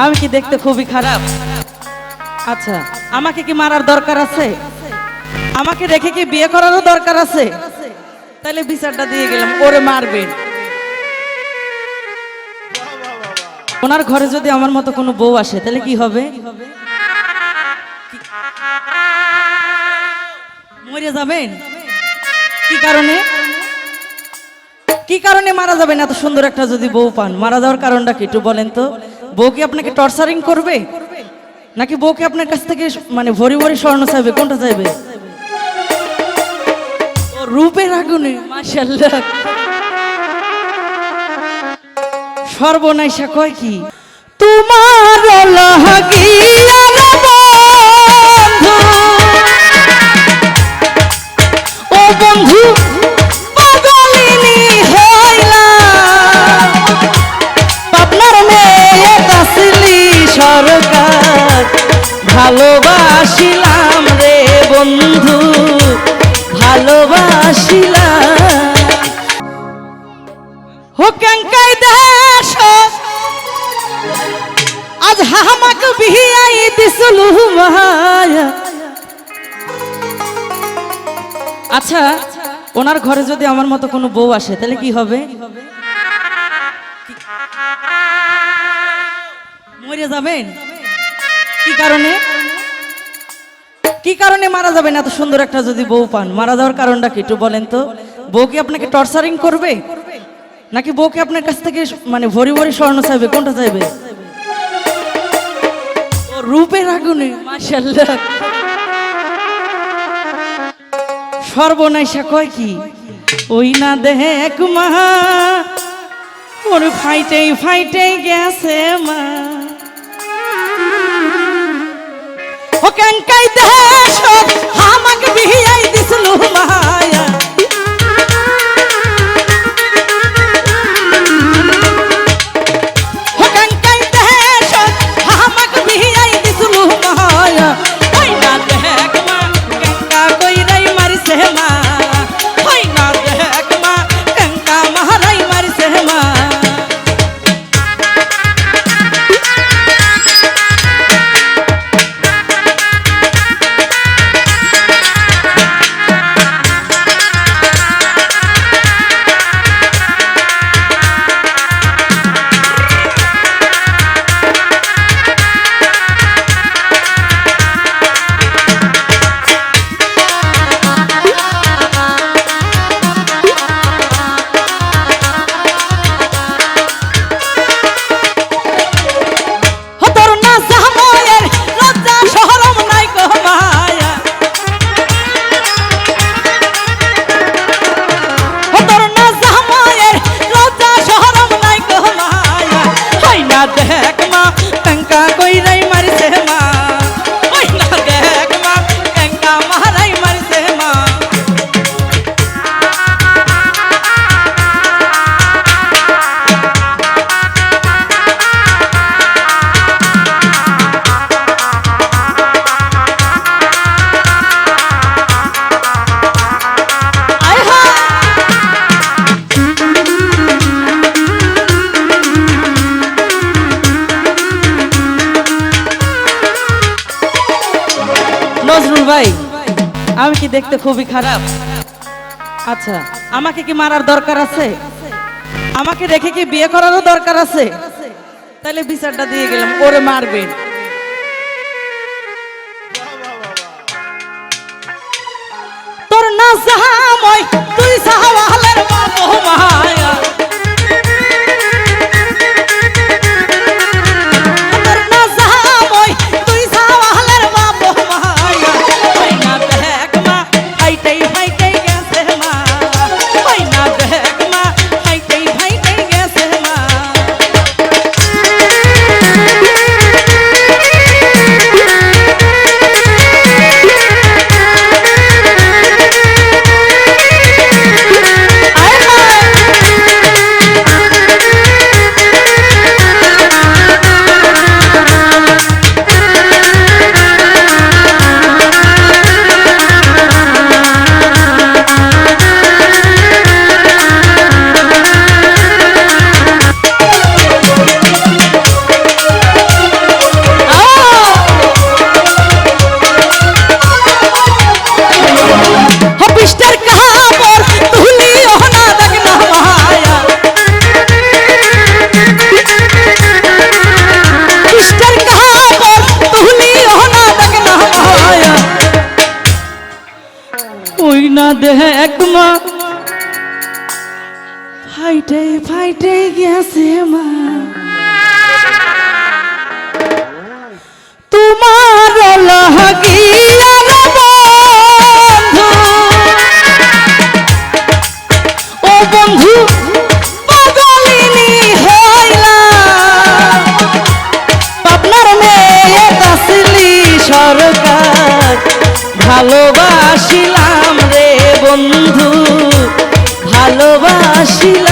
আমি কি দেখতে খুবই খারাপ? আচ্ছা, আমাকে কি মারার দরকার আছে? আমাকে রেখে কি বিয়ে করারও দরকার আছে? তাহলে বিচারটা দিয়ে গেলাম, ওরে মারবেন। ওনার ঘরে যদি আমার মতো কোনো বউ আসে তাহলে কি হবে? মরে যাবেন। কি কারণে? কি কারণে মারা যাবেন? এত সুন্দর একটা যদি বউ পান, মারা যাওয়ার কারণটা কি একটু বলেন তো? বউ কি আপনাকে টর্চারিং করবে, নাকি বউকে আপনার কাছ থেকে মানে ভরি ভরি স্বর্ণ চাইবে? কোনটা চাইবে? রূপের আগুনে, মাশাআল্লাহ। সর্বনাশা কয় কি? তোমার লাগিয়া বন্ধু, ও বন্ধু পাগলিনী হইলা, আপনার মেয়ে কাসলি সরকার, ভালোবাসিলাম রে বন্ধু, ভালোবাসিলাম। ও কেঙ্কাই দেশ আজ হামাক বিয়াই দিসলু মায়া। আচ্ছা, ওনার ঘরে যদি আমার মতো কোনো বউ আসে তাহলে কি হবে? মরে যাবেন। কি কারণে? কি কারণে মারা যাবেন? এত সুন্দর একটা যদি বউ পান, মারা যাওয়ার কারণটা কি একটু বলেন তো? বউ কি আপনাকে টর্চারিং করবে, নাকি বউকে আপনার কাছ থেকে মানে ভরি ভরি স্বর্ণ চাইবে? কোনটা চাইবে? রূপের আগুনে, মাশাআল্লাহ। সর্বনাশা কয় কি? ওই না দেখ মা, ওর ফাইটে ফাইটে গেছে মা। ও কেঙ্কাই দেশ আমাকে বিয়াই দিসলু মায়া। ও কেঙ্কাই দেশ আমাকে বিয়াই দিসলু মায়া। ওই না দেখ মা কেঙ্কা কইরাই মারিছে মা, ওই না দেখ মা কেঙ্কা মারাই মারিছে মা। নজরুল ভাই, আমি কি দেখতে খুবই খারাপ? আচ্ছা, আমাকে কি মারার দরকার আছে? আমাকে রেখে কি বিয়ে করারও দরকার আছে? তাহলে বিচারটা দিয়ে গেলাম, ওরে মারবেন। তোর না সাহাময় তুই সাহাওয়ালের বাবু মায়া। একমা ফাইটে ফাইটে গেছে মা তোমার লাগিয়া বন্ধু ও বন্ধু পাগলিনী হইলা আপনার মেয়ে কাসলি সরকার ভালোবাসিলাম রে বন্ধু ভালোবাসিলাম